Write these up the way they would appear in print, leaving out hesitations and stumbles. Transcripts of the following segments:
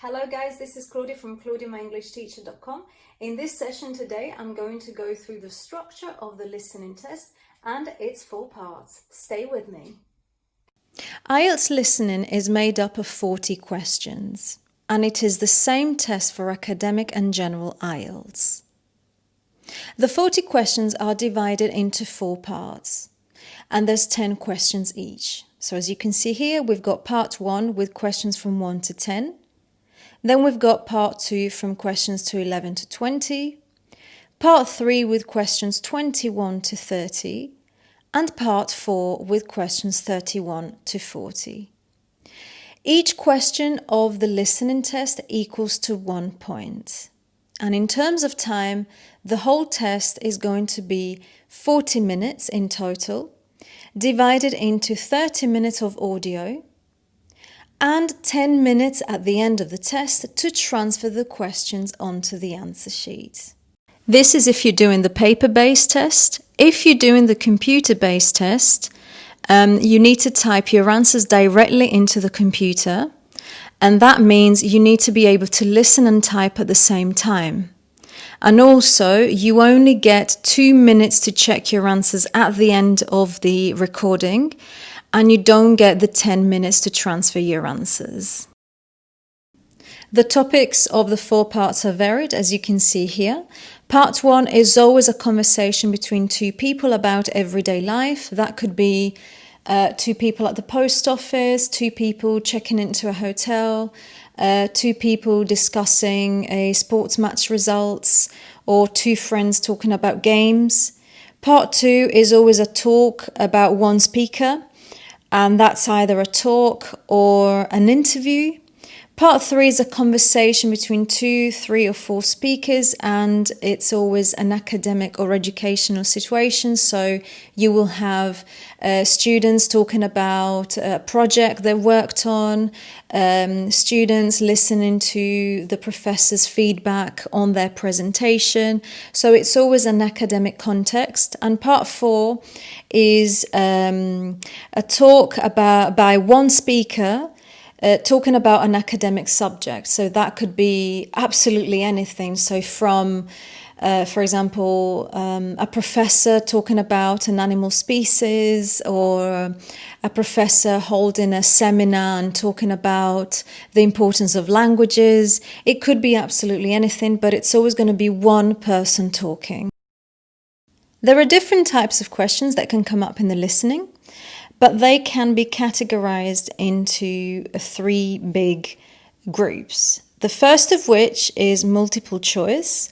Hello guys, this is Claudia from claudiamyenglishteacher.com. In this session today, I'm going to go through the structure of the listening test and its full parts. Stay with me. IELTS listening is made up of 40 questions, and it is the same test for academic and general IELTS. The 40 questions are divided into 4 parts, and there's 10 questions each. So as you can see here, we've got part 1 with questions from 1 to 10. Then we've got part 2 from questions to 11 to 20, part 3 with questions 21 to 30, and part 4 with questions 31 to 40. Each question of the listening test equals to 1 point. And in terms of time, the whole test is going to be 40 minutes in total, divided into 30 minutes of audio, and 10 minutes at the end of the test to transfer the questions onto the answer sheet. This is if you're doing the paper-based test. If you're doing the computer-based test, you need to type your answers directly into the computer, and that means you need to be able to listen and type at the same time. And also, you only get 2 minutes to check your answers at the end of the recording, and you don't get the 10 minutes to transfer your answers. The topics of the 4 parts are varied, as you can see here. Part 1 is always a conversation between 2 people about everyday life. That could be 2 people at the post office, 2 people checking into a hotel, 2 people discussing a sports match results, or 2 friends talking about games. Part 2 is always a talk about one speaker, and that's either a talk or an interview. Part 3 is a conversation between 2, 3 or 4 speakers, and it's always an academic or educational situation. So you will have students talking about a project they worked on, students listening to the professor's feedback on their presentation. So it's always an academic context. And part 4 is a talk by one speaker talking about an academic subject. So that could be absolutely anything. So from, for example, a professor talking about an animal species, or a professor holding a seminar and talking about the importance of languages. It could be absolutely anything, but it's always going to be one person talking. There are different types of questions that can come up in the listening, but they can be categorized into 3 big groups. The first of which is multiple choice,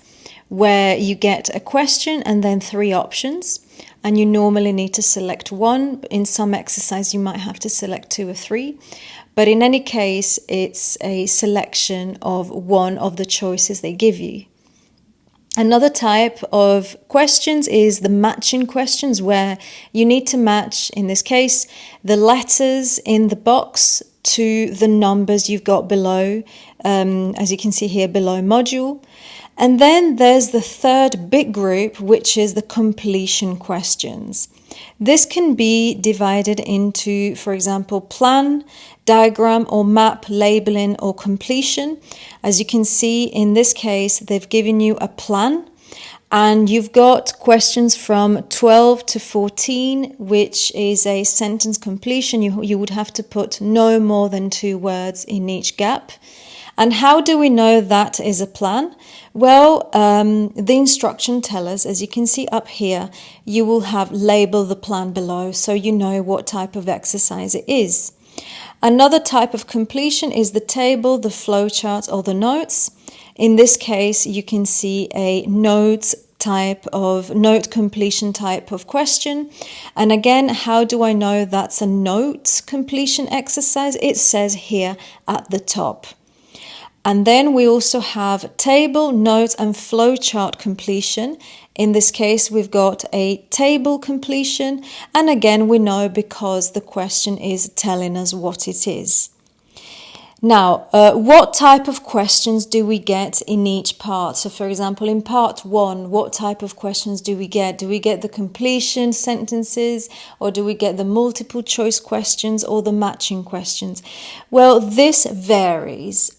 where you get a question and then 3 options, and you normally need to select one. In some exercise, you might have to select 2 or 3, but in any case, it's a selection of one of the choices they give you. Another type of questions is the matching questions, where you need to match, in this case, the letters in the box to the numbers you've got below, as you can see here below module. And then there's the third big group, which is the completion questions. This can be divided into, for example, plan, diagram or map, labeling or completion. As you can see in this case, they've given you a plan, and you've got questions from 12 to 14, which is a sentence completion. You would have to put no more than 2 words in each gap. And how do we know that is a plan? Well, the instruction tell us, as you can see up here, you will have labeled the plan below, so you know what type of exercise it is. Another type of completion is the table, the flowchart or the notes. In this case, you can see a note completion type of question. And again, how do I know that's a note completion exercise? It says here at the top. And then we also have table, note and flowchart completion. In this case, we've got a table completion. And again, we know because the question is telling us what it is. Now, what type of questions do we get in each part? So, for example, in part 1, what type of questions do we get? Do we get the completion sentences, or do we get the multiple choice questions or the matching questions? Well, this varies.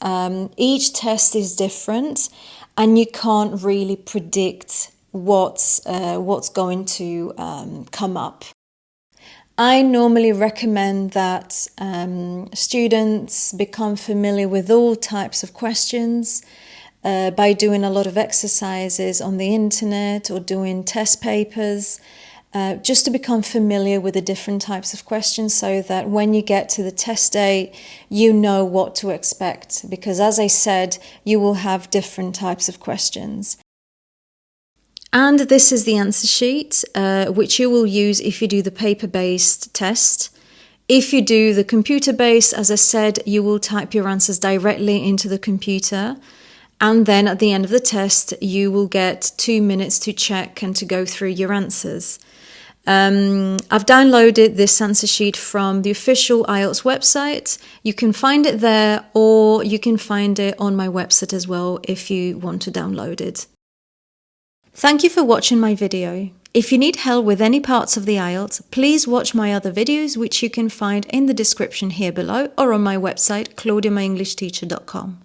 Each test is different, and you can't really predict what's going to come up. I normally recommend that students become familiar with all types of questions by doing a lot of exercises on the internet or doing test papers, just to become familiar with the different types of questions, so that when you get to the test day, you know what to expect. Because as I said, you will have different types of questions. And this is the answer sheet, which you will use if you do the paper-based test. If you do the computer-based, as I said, you will type your answers directly into the computer. And then at the end of the test, you will get 2 minutes to check and to go through your answers. I've downloaded this answer sheet from the official IELTS website. You can find it there, or you can find it on my website as well if you want to download it. Thank you for watching my video. If you need help with any parts of the IELTS, please watch my other videos, which you can find in the description here below or on my website, claudiamyenglishteacher.com.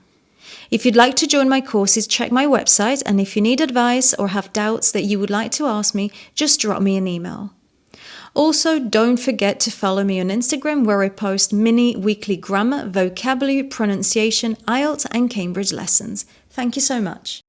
If you'd like to join my courses, check my website, and if you need advice or have doubts that you would like to ask me, just drop me an email. Also, don't forget to follow me on Instagram, where I post mini weekly grammar, vocabulary, pronunciation, IELTS and Cambridge lessons. Thank you so much.